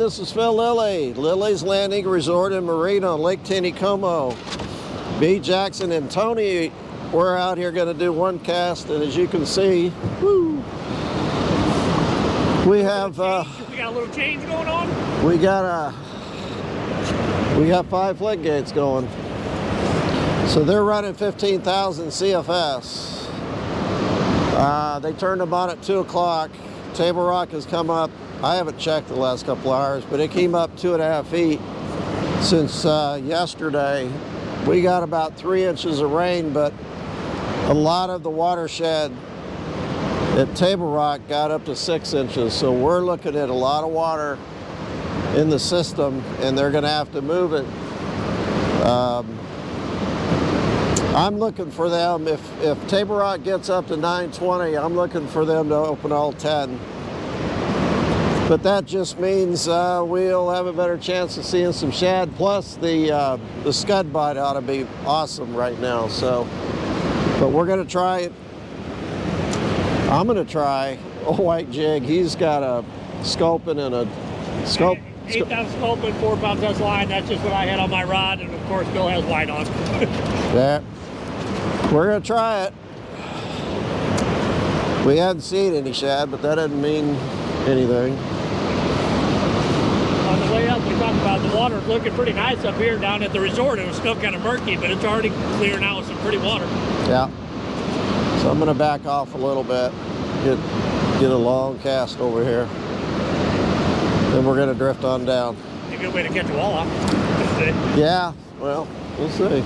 this is Phil Lilley, Lilleys Landing Resort and Marina on Lake Taneycomo. B. Jackson and Tony, we're out here going to do one cast, and as you can see, woo, we have we got a little change going on. We got 5 flood gates going, so they're running 15,000 CFS. They turned them on at 2 o'clock. Table rock has come up. I haven't checked the last couple hours, but it came up 2.5 feet since yesterday. We got about 3 inches of rain, but a lot of the watershed at Table Rock got up to 6 inches. So we're looking at a lot of water in the system, and they're gonna have to move it. I'm looking for them, if Table Rock gets up to 920, I'm looking for them to open all 10. But that just means we'll have a better chance of seeing some shad. Plus the scud bite ought to be awesome right now. So, but we're gonna try it. I'm gonna try a white jig. He's got a sculpin and a sculp. 8-ounce sculpin, 4-pound test line. That's just what I had on my rod, and of course Bill has white on. Yeah, we're gonna try it. We haven't seen any shad, but that doesn't mean anything. On the way up, we talked about the water looking pretty nice up here down at the resort. It was still kind of murky, but it's already clear now with some pretty water. Yeah. So I'm gonna back off a little bit, get a long cast over here. Then we're gonna drift on down. A good way to catch a walleye. Yeah, well, we'll see.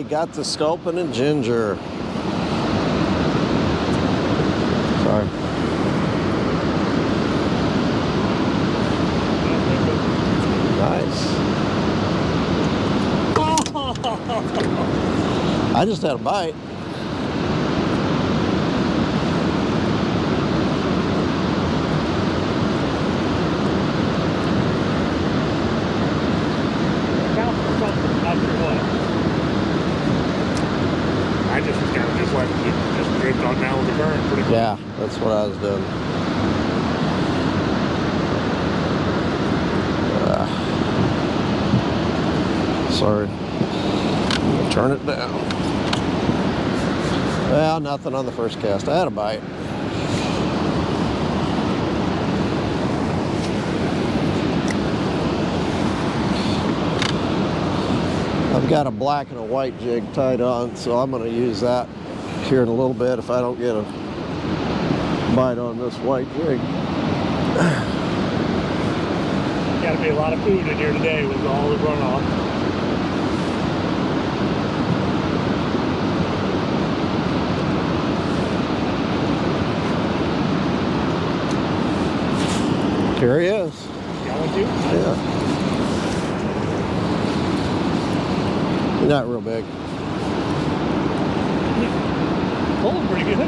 Got the sculpin and ginger. Sorry. Nice. I just had a bite. Just drift on down with the current pretty quick. Yeah, that's what I was doing. Sorry. Turn it down. Well, nothing on the first cast. I had a bite. I've got a black and a white jig tied on, so I'm going to use that here in a little bit if I don't get a bite on this white jig. Got to be a lot of food in here today with all the runoff. Here he is. Got one too? Yeah. Not real big. Pulling pretty good.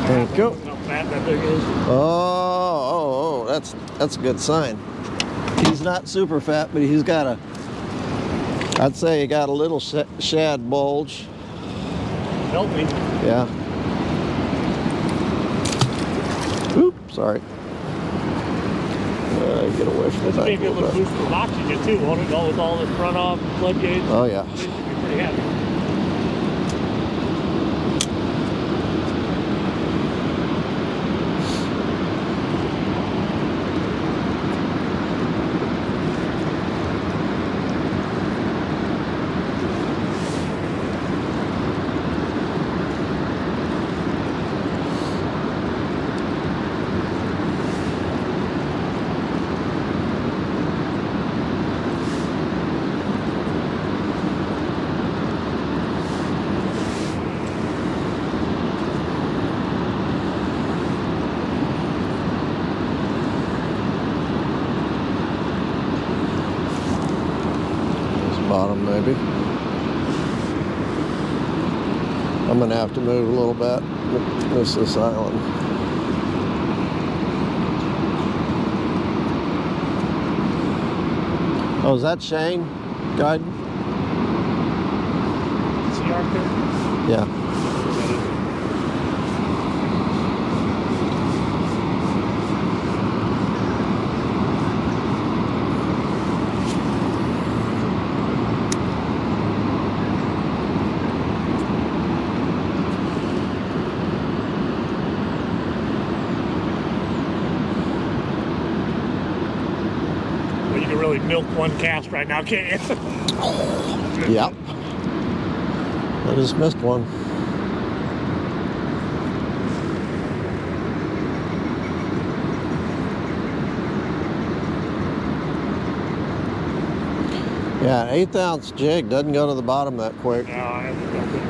There you go. How fat that thing is. Oh, that's a good sign. He's not super fat, but he's got a, I'd say he got a little shad bulge. Help me. Yeah. Oop, sorry. Get away from the Maybe a little boost of oxygen too, won't it? All with all this runoff floodgates. Oh yeah. It should be pretty happy. bottom maybe. I'm gonna have to move a little bit. Miss this island. Oh, is that Shane guiding? Is he out there? Yeah. You can really milk one cast right now, can't you? Yep. I just missed one. Yeah, an 1/8 ounce jig doesn't go to the bottom that quick. No, I haven't done it.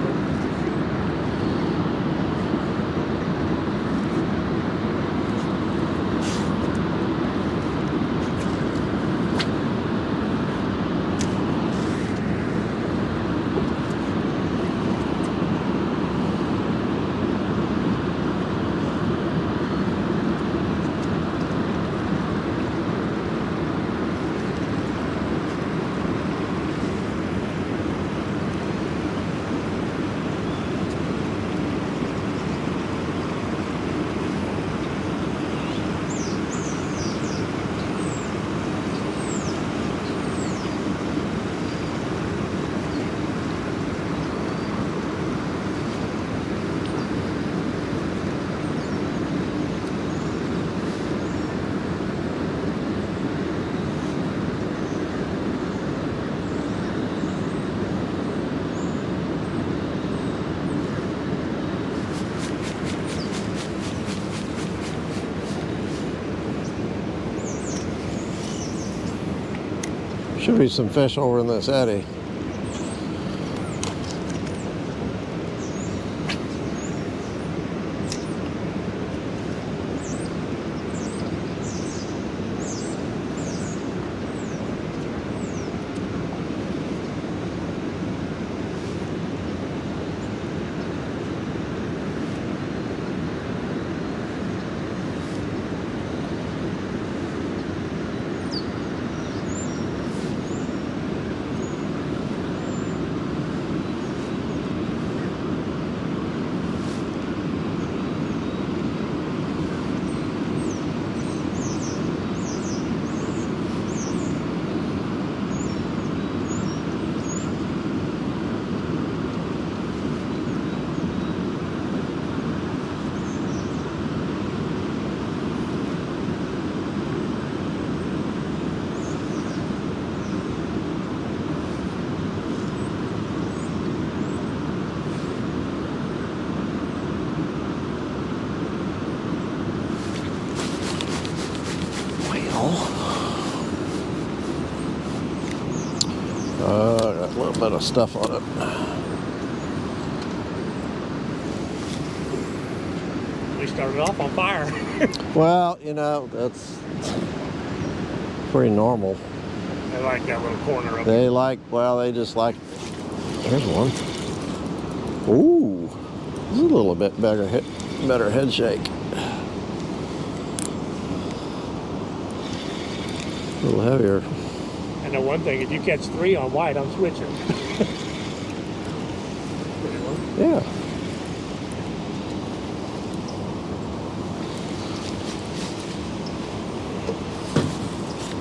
Should be some fish over in this eddy. Got a little bit of stuff on it. We started off on fire. Well, you know, that's pretty normal. I like that little corner of it. They like, well, they just like, there's one. Ooh, this is a little bit better head shake. A little heavier. I know one thing, if you catch 3 on white, I'm switching. Yeah.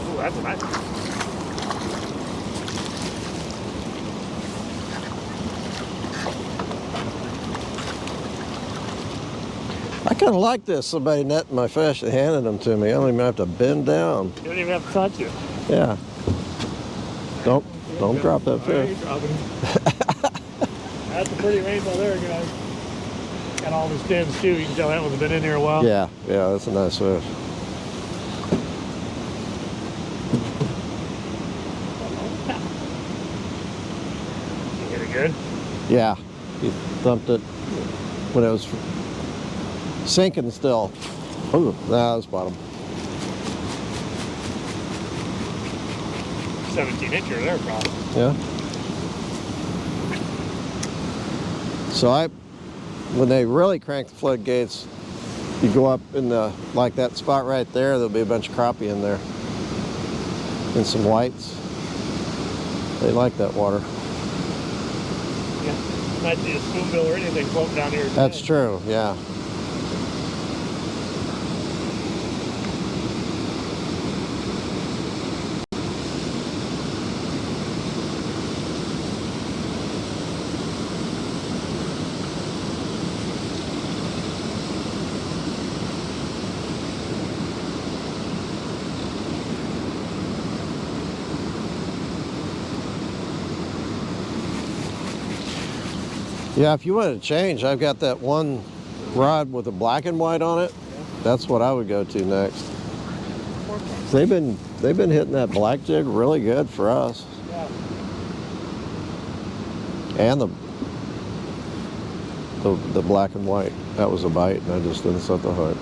Oh, that's a nice one. I kind of like this. Somebody netting my fish and handed them to me. I don't even have to bend down. You don't even have to touch it. Yeah. Don't drop that fish. That's a pretty rainbow there, guys. Got all the stems too. You can tell that one's been in here a while. Yeah, that's a nice fish. You hit it good? Yeah, he thumped it when it was sinking still. Ooh, that was bottom. 17 incher there, probably. Yeah. So when they really crank the floodgates, you go up in the, like that spot right there, there'll be a bunch of crappie in there. And some whites. They like that water. Yeah. Might see a spoonbill or anything floating down here today. That's true, yeah. Yeah, if you want to change, I've got that one rod with the black and white on it. That's what I would go to next. They've been hitting that black jig really good for us. Yeah. And the black and white. That was a bite, and I just didn't set the hook.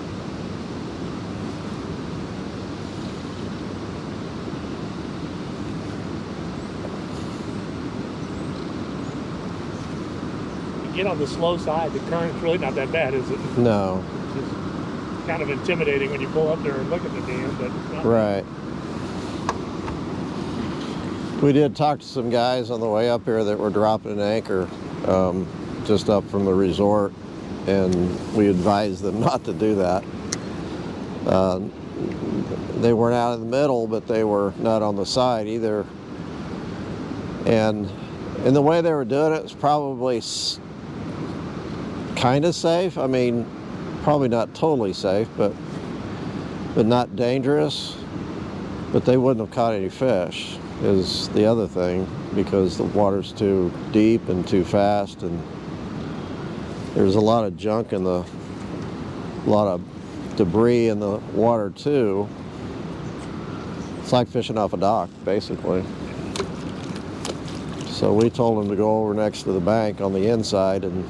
Get on the slow side, the current's really not that bad, is it? No. It's just kind of intimidating when you pull up there and look at the dam, but it's not. Right. We did talk to some guys on the way up here that were dropping an anchor just up from the resort, and we advised them not to do that. They weren't out in the middle, but they were not on the side either. And the way they were doing it was probably kind of safe. I mean, probably not totally safe, but not dangerous. But they wouldn't have caught any fish, is the other thing, because the water's too deep and too fast, and there's a lot of junk in a lot of debris in the water too. It's like fishing off a dock, basically. So we told them to go over next to the bank on the inside, and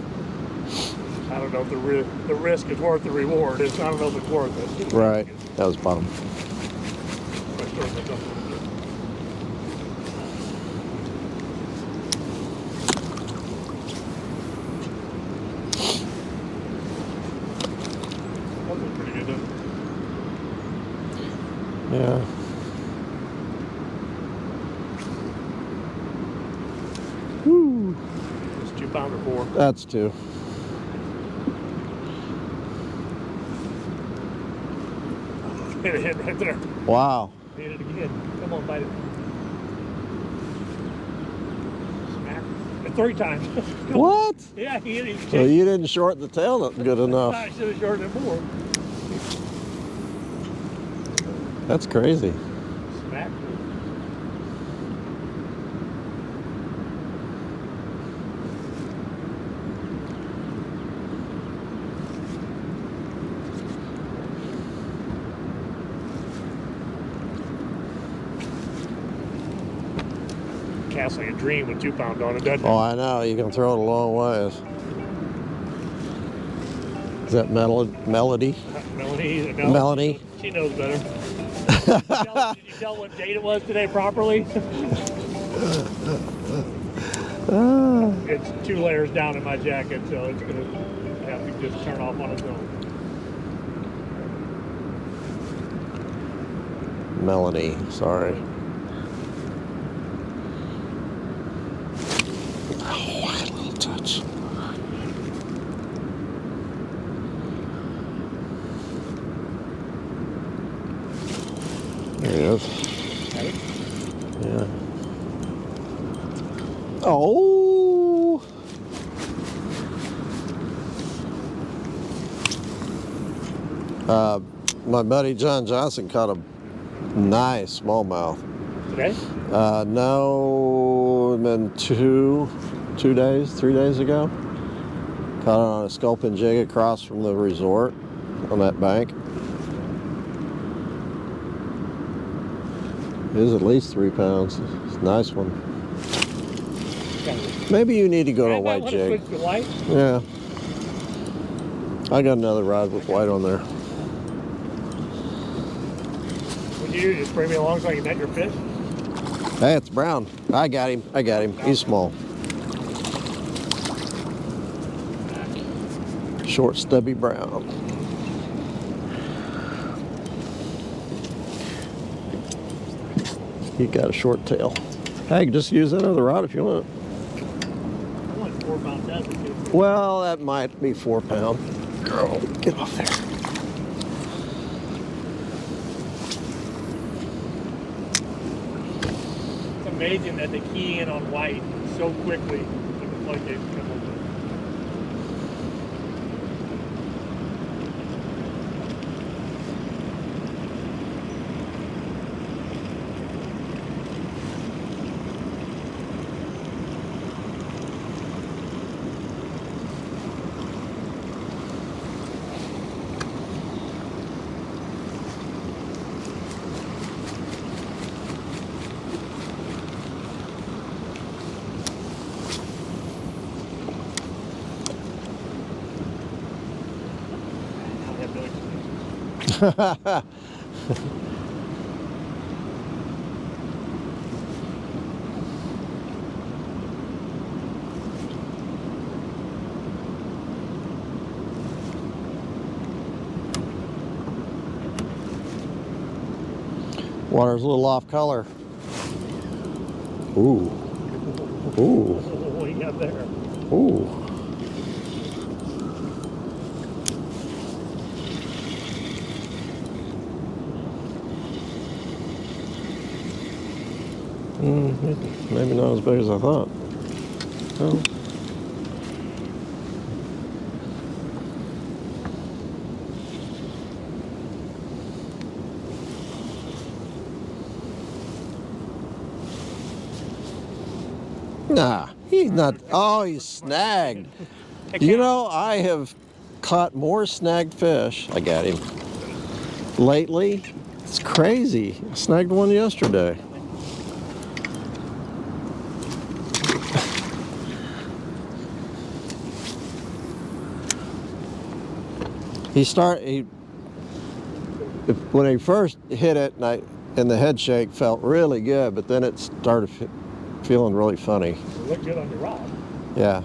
I don't know if the risk is worth the reward. I don't know if it's worth it. right, that was bottom. That was pretty good, though. Yeah. Woo. It's 2 pounder 4. That's 2. Hit it right there. Wow. Hit it again. Come on, bite it. Smack. 3 times. What? Yeah, he hit it. So you didn't shorten the tail good enough. I should have shortened it more. That's crazy. Smack. Casts like a dream with 2 pound on it, doesn't it? Oh, I know. You can throw it a long ways. Is that Melody? Melanie? No, Melanie? She knows better. Did you tell what date it was today properly? It's 2 layers down in my jacket, so it's going to have to just turn off on its own. Melanie, sorry. Oh, a little touch. There he is. Yeah. Oh! My buddy John Johnson caught a nice smallmouth. Today? No, been 3 days ago. Caught it on a sculpin jig across from the resort on that bank. It is at least 3 pounds. It's a nice one. Maybe you need to go to a white jig. Switch to white? Yeah. I got another rod with white on there. What'd you do? Just bring me along so I can net your fish? Hey, it's brown. I got him. I got him. He's small. Short, stubby brown. He got a short tail. Hey, just use that other rod if you want. I want 4 pound test. Well, that might be 4 pound. Girl, get off there. It's amazing that they key in on white so quickly with the floodgate come open. Water's a little off color. Ooh. Ooh. What do you got there? Ooh. Maybe not as big as I thought. Oh. Nah, he's not. Oh, he's snagged. You know, I have caught more snagged fish. I got him. Lately, it's crazy. I snagged one yesterday. When he first hit it, and the head shake felt really good, but then it started feeling really funny. It looked good on your rod. Yeah.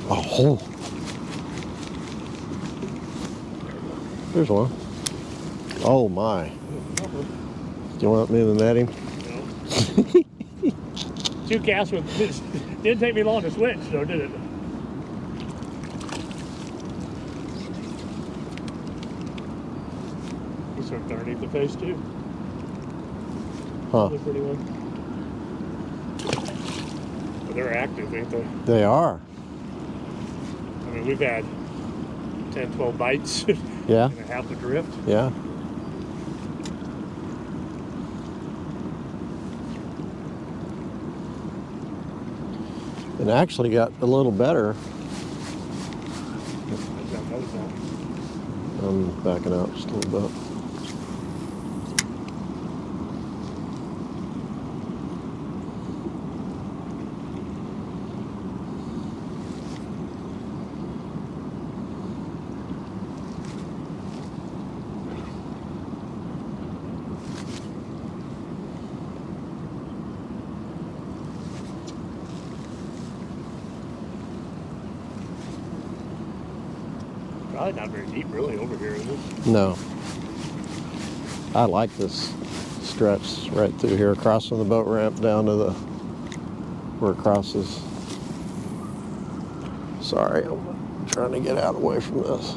Oh. There's one. Oh my. Do you want me to net him? No. 2 casts with this. Didn't take me long to switch, though, did it? He's hooked underneath the face too. Huh. Another pretty one. But they're active, ain't they? They are. I mean, we've had 10, 12 bites. Yeah. And a half a drift. Yeah. It actually got a little better. I'm backing out just a little bit. Probably not very deep, really, over here, is it? No. I like this stretch right through here, across from the boat ramp down to where it crosses. Sorry, I'm trying to get out away from this.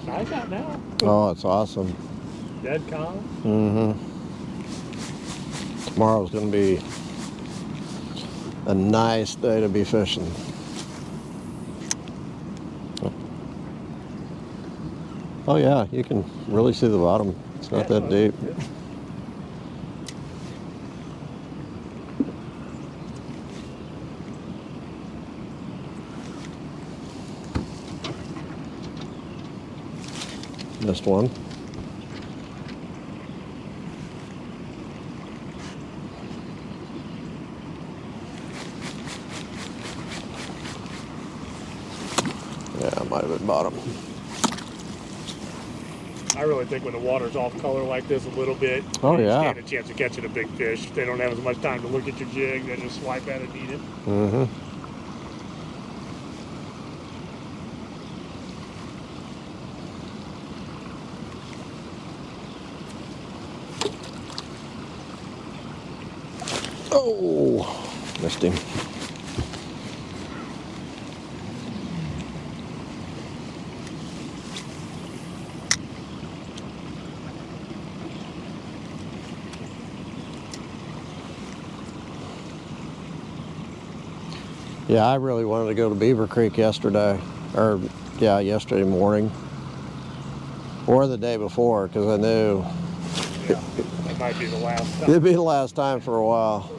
Nice out now. Oh, it's awesome. Dead calm. Mm-hmm. Tomorrow's going to be a nice day to be fishing. Oh yeah, you can really see the bottom. It's not that deep. Missed one. Yeah, might have been bottom. I really think when the water's off color like this a little bit, Oh, you yeah. stand a chance of catching a big fish. If they don't have as much time to look at your jig, they just swipe at it and eat it. Mm-hmm. Oh, missed him. Yeah, I really wanted to go to Beaver Creek yesterday, or yeah, yesterday morning, or the day before, because I knew That might be the last time. it'd be the last time for a while.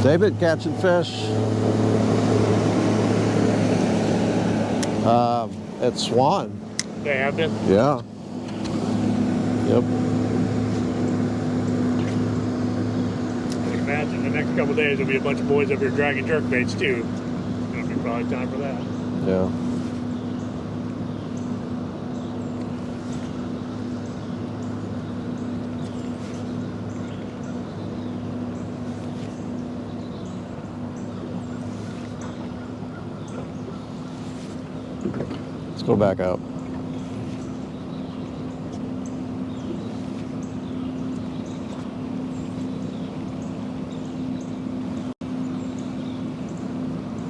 They've been catching fish at Swan. They have been? Yeah. Yep. I would imagine the next couple of days there'll be a bunch of boys up here dragging jerkbaits too. It'll be probably time for that. Yeah. Let's go back up.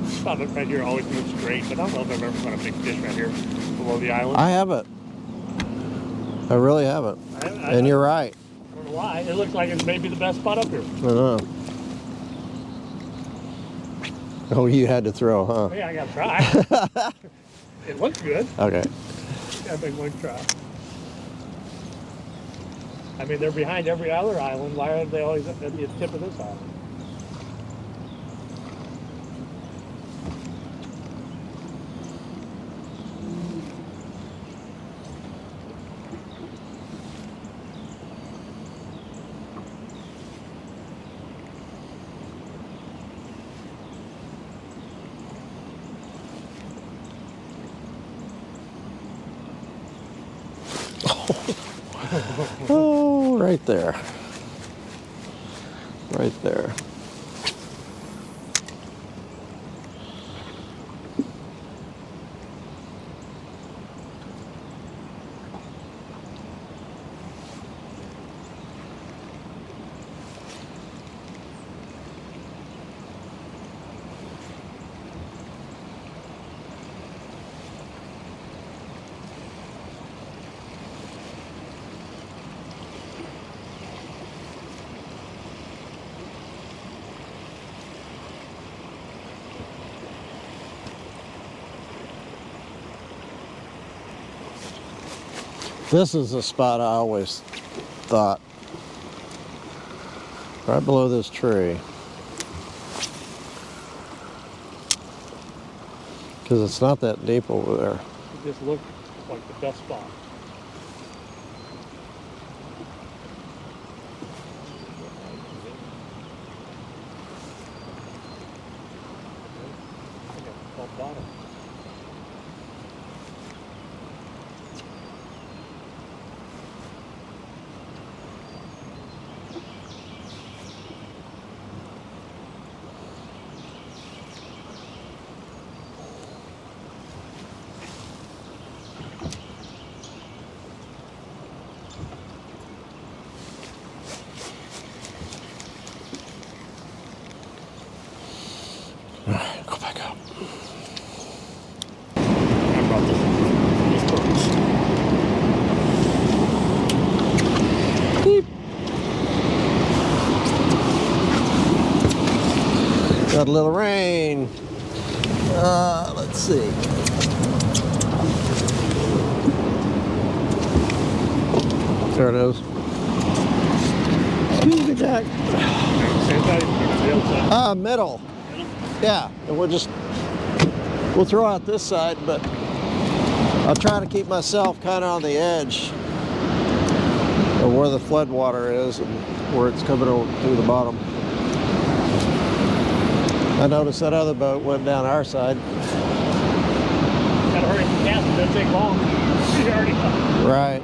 Spot right here always moves great, but I don't know if I've ever caught a big fish right here below the island. I haven't. I really haven't. And you're right. I don't know why. It looks like it's maybe the best spot up here. I know. Oh, you had to throw, huh? Yeah, I gotta try. It looks good. Okay. Got a big one try. I mean, they're behind every other island. Why are they always at the tip of this island? Oh, right there. Right there. This is the spot I always thought. Right below this tree. Because it's not that deep over there. It just looked like the best spot. I think it's called bottom. All right, go back up. I brought this first. Beep. Got a little rain. Let's see. There it is. Excuse me, Jack. Middle. Yeah, and we'll throw out this side, but I'll try to keep myself kind of on the edge of where the flood water is and where it's coming over through the bottom. I noticed that other boat went down our side. Gotta hurry the cast, it doesn't take long. You already know. Right.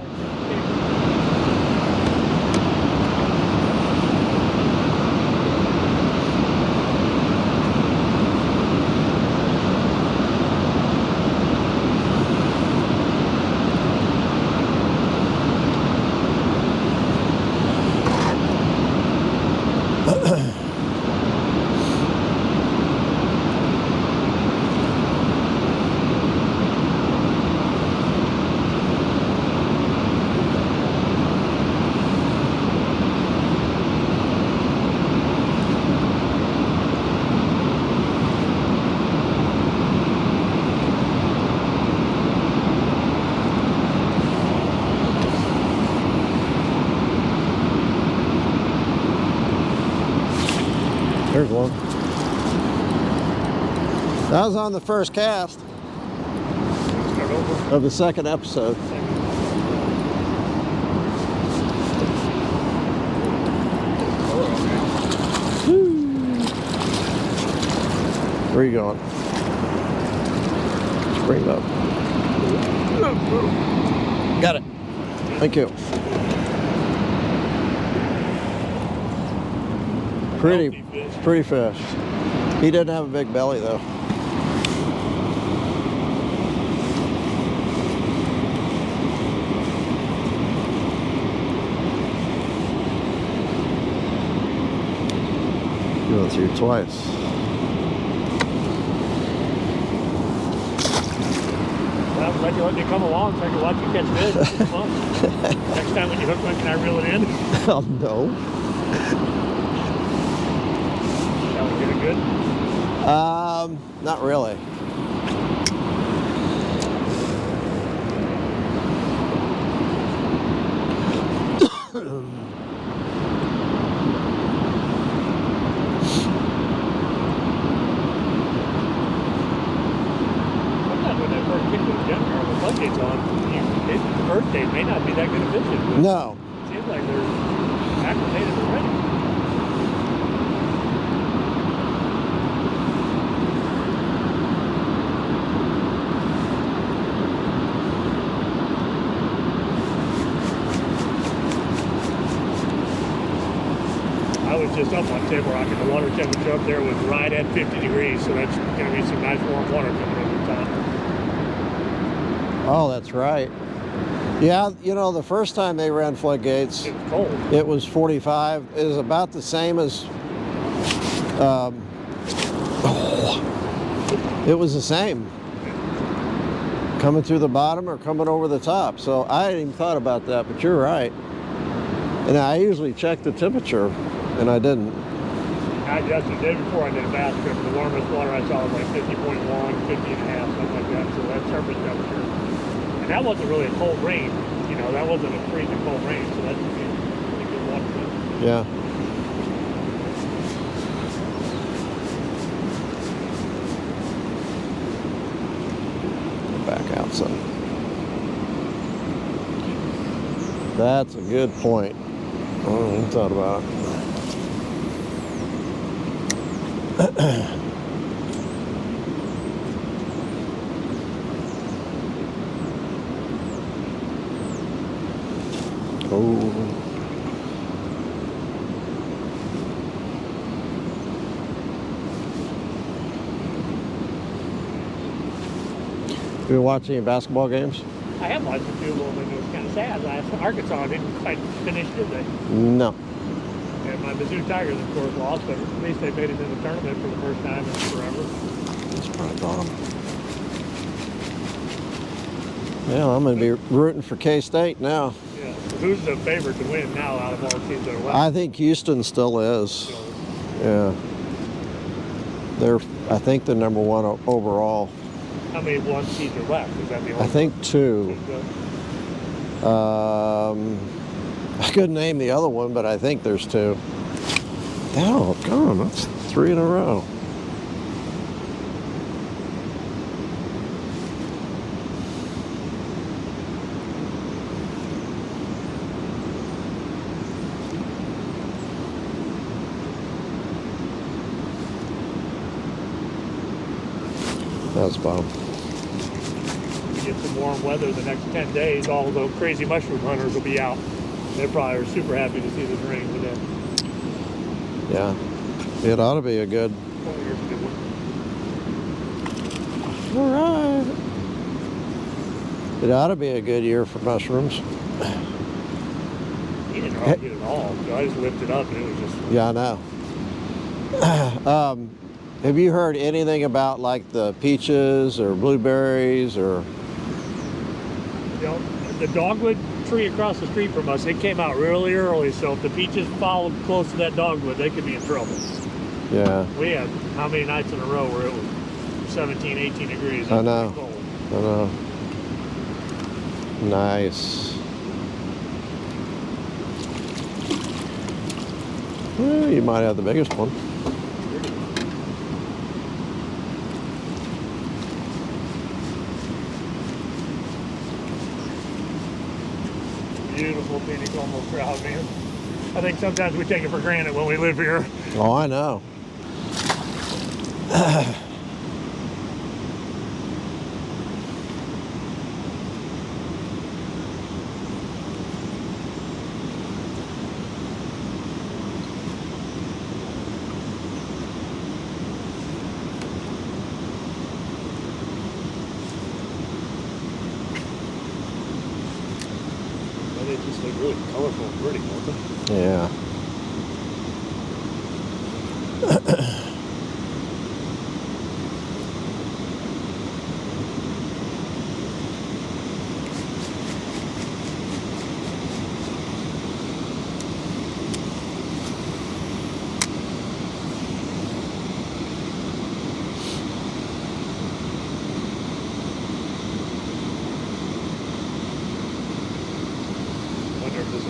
There's one. That was on the first cast of the second episode. Where are you going? Just bring it up. Got it. Thank you. Pretty fish. He didn't have a big belly though. You went through twice. Well, I'm glad you let me come along so I can watch you catch fish. It's fun. Next time when you hook one, can I reel it in? Oh no. Get it good? Not really. Sometimes when that first kick with the jump car with the floodgates on, the first day may not be that good a fishing. No. It seems like they're acclimated already. I was just up on Table Rock and the water temperature up there was right at 50 degrees, so that's going to be some nice warm water coming over the top. Oh, that's right. Yeah, you know, the first time they ran floodgates, It was cold. it was 45. It was about the same as, it was the same. Coming through the bottom or coming over the top. So I hadn't even thought about that, but you're right. And I usually check the temperature, and I didn't. I adjusted the day before I did a bass trip. The warmest water I saw was like 50.1, 50 and a half, something like that. So that's surface temperature. And that wasn't really a cold rain. You know, that wasn't a freezing cold rain. So that's pretty good water temperature. Yeah. Back out some. That's a good point. I hadn't thought about it. Oh. You been watching any basketball games? I have watched a few of them, and it was kind of sad. Arkansas didn't quite finish, did they? No. And my Mizzou Tigers, of course, lost, but at least they made it in the tournament for the first time in forever. That's probably bottom. Yeah, I'm going to be rooting for K-State now. Yeah. Who's the favorite to win now out of all the teams that are left? I think Houston still is. Yeah. They're, I think, the #1 overall. How many one seeds are left? Is that the only I think 2. I couldn't name the other one, but I think there's 2. Oh, God, that's 3 in a row. That's bomb. Get some warm weather the next 10 days, all the crazy mushroom hunters will be out. They probably are super happy to see this rain today. Yeah, it ought to be a good. Oh, here's a good one. All right. It ought to be a good year for mushrooms. He didn't really get it all, so I just lifted up and it was just... Yeah, I know. Have you heard anything about like the peaches or blueberries or? You know, the dogwood tree across the street from us, it came out really early, so if the peaches followed close to that dogwood, they could be in trouble. Yeah. We had how many nights in a row where it was 17, 18 degrees? I know. I know. Nice. Well, you might have the biggest one. Beautiful Taneycomo trout, man. I think sometimes we take it for granted when we live here. Oh, I know. They just look really colorful and pretty, don't they? Yeah.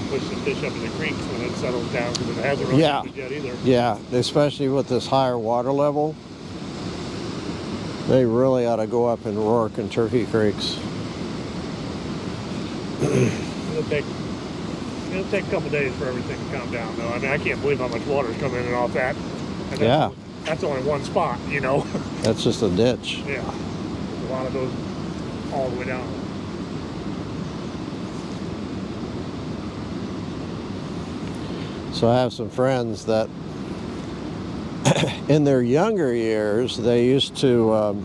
Push the fish up in the creeks when it settles down, because it hasn't really happened yet either. Yeah, especially with this higher water level. They really ought to go up in Rourke and Turkey Creeks. It'll take a couple days for everything to calm down, though. I mean, I can't believe how much water's coming in and off that. And that's only one spot, you know. That's just a ditch. Yeah. There's a lot of those all the way down. So I have some friends that in their younger years, they used to,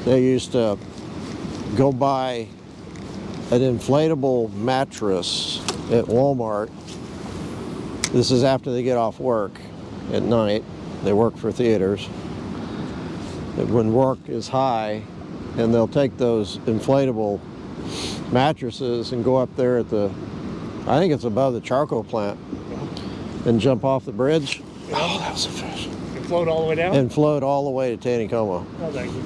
they used to go buy an inflatable mattress at Walmart. This is after they get off work at night. They work for theaters. When work is high, and they'll take those inflatable mattresses and go up there at the, I think it's above the charcoal plant, and jump off the bridge. Oh, that was a fish. And float all the way down? And float all the way to Taneycomo. Oh, thank you.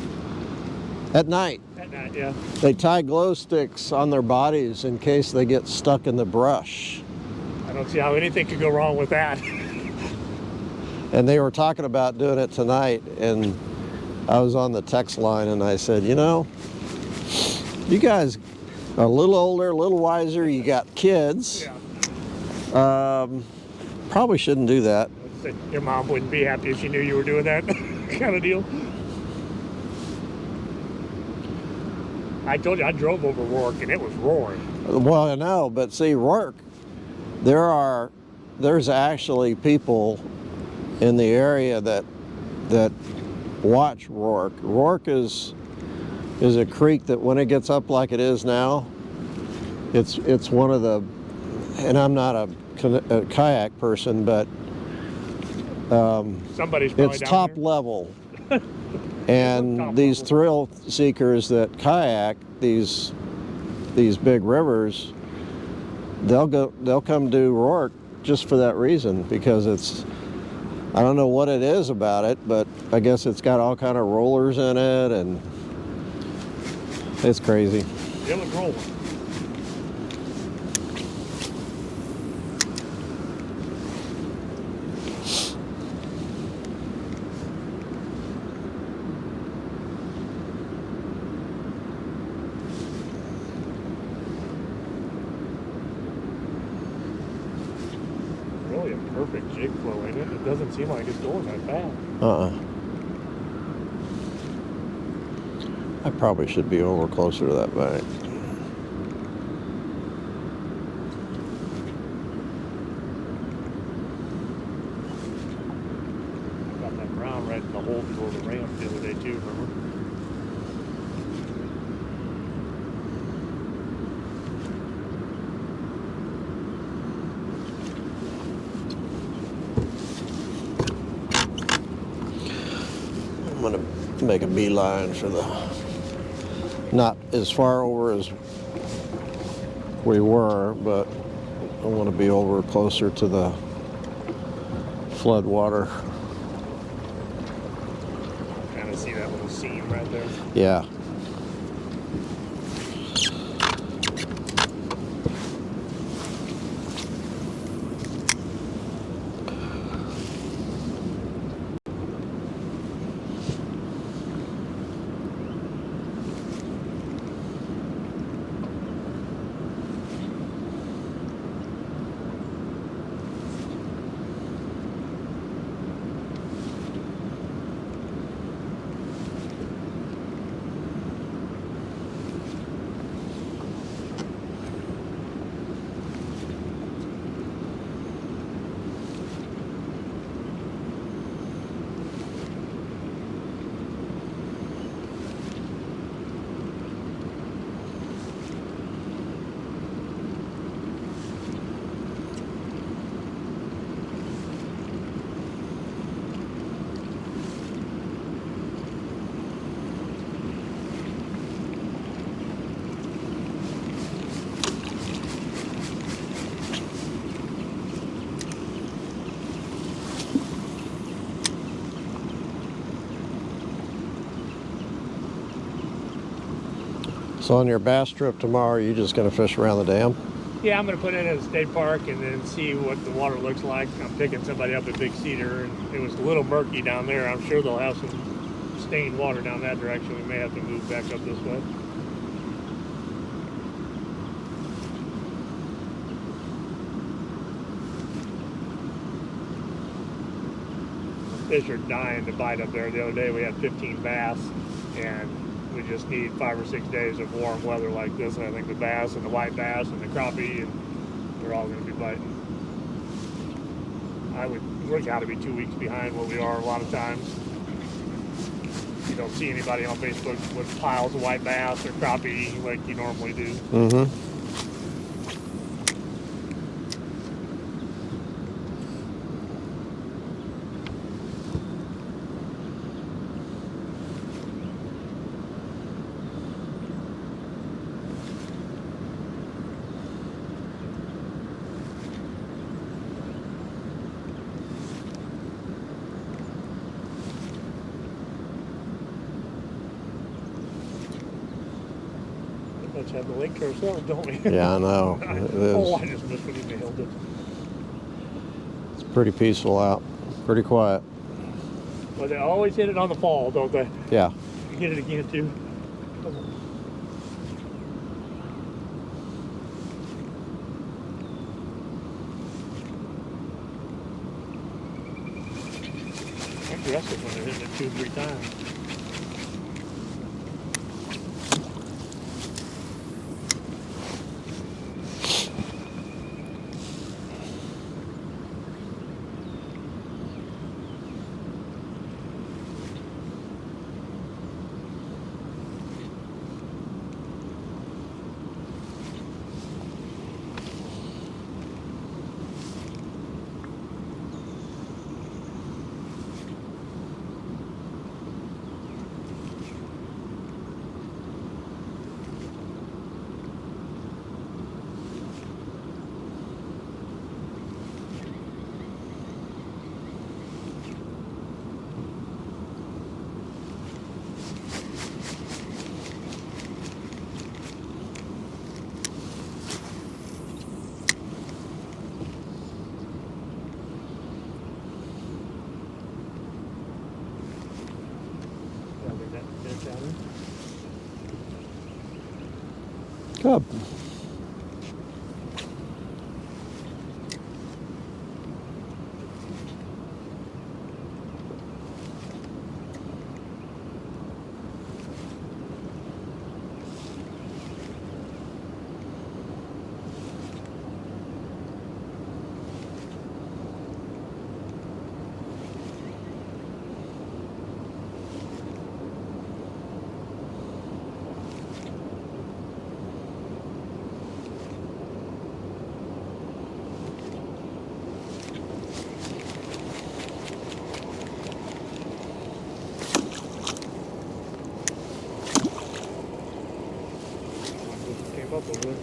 At night. At night, yeah. They tie glow sticks on their bodies in case they get stuck in the brush. I don't see how anything could go wrong with that. And they were talking about doing it tonight, and I was on the text line and I said, you know, you guys are a little older, a little wiser, you got kids. Yeah. Probably shouldn't do that. Your mom wouldn't be happy if she knew you were doing that kind of deal. I told you, I drove over Rourke and it was roaring. Well, I know, but see, Rourke, there's actually people in the area that watch Rourke. Rourke is a creek that when it gets up like it is now, it's one of the, and I'm not a kayak person, but somebody's probably it's down top there. Level. And these thrill seekers that kayak these big rivers, they'll come do Rourke just for that reason, because I don't know what it is about it, but I guess it's got all kind of rollers in it, and it's crazy. It was rolling. Really a perfect jig flow, ain't it? It doesn't seem like it's going that fast. I probably should be over closer to that bank. Got that brown right in the hole below the ramp the other day too, remember? I'm gonna make a beeline for the, not as far over as we were, but I want to be over closer to the flood water. Kind of see that little seam right there. Yeah. So on your bass trip tomorrow, you're just going to fish around the dam? Yeah, I'm going to put in at a state park and then see what the water looks like. I'm picking somebody up at Big Cedar, and it was a little murky down there. I'm sure they'll have some stained water down that direction. We may have to move back up this way. Fish are dying to bite up there. The other day we had 15 bass, and we just need 5 or 6 days of warm weather like this, and I think the bass and the white bass and the crappie, and they're all going to be biting. We're got to be 2 weeks behind what we are a lot of times. You don't see anybody on Facebook with piles of white bass or crappie like you normally do. Mm-hmm. Let's have the lake to ourselves, don't we? Yeah, I know. It is. Oh, I just missed when he nailed it. It's pretty peaceful out. Pretty quiet. Well, they always hit it on the fall, don't they? Yeah. You get it again, too. Come on. I'm aggressive when they're hitting it 2 or 3 times. Coming. Good. Came up over there.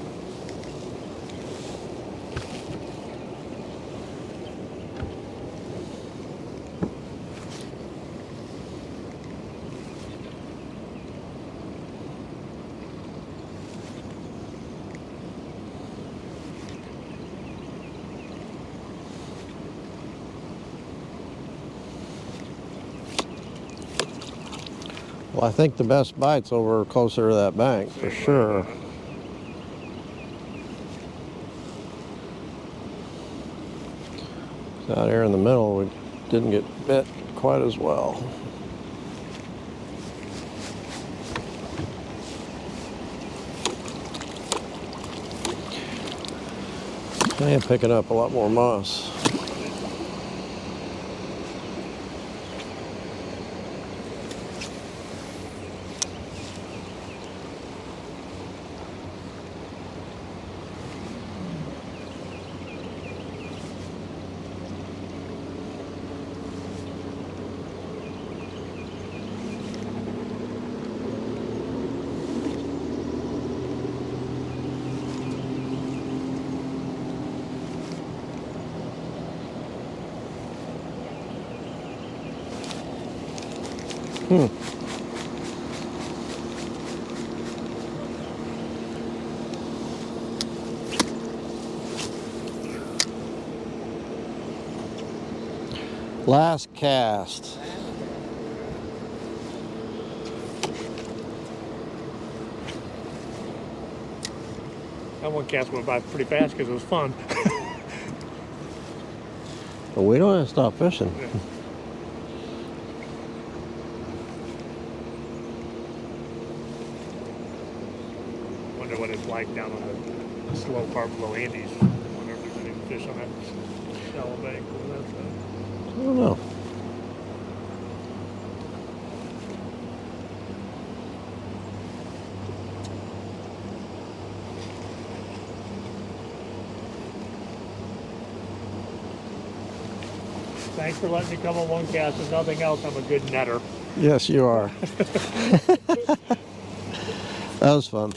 Well, I think the best bite's over closer to that bank, for sure. Out here in the middle, we didn't get bit quite as well. I am picking up a lot more moss. Last cast. That one cast went by pretty fast because it was fun. But we don't have to stop fishing. Yeah. Wonder what it's like down on the slow part below Andy's. Wonder if there's any fish on that shallow bank on that side. I don't know. Thanks for letting me come on one cast. If nothing else, I'm a good netter. Yes, you are. That was fun.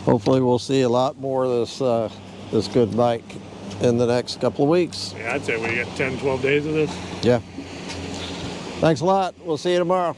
Hopefully we'll see a lot more of this good bite in the next couple of weeks. Yeah, I'd say we get 10, 12 days of this. Yeah. Thanks a lot. We'll see you tomorrow.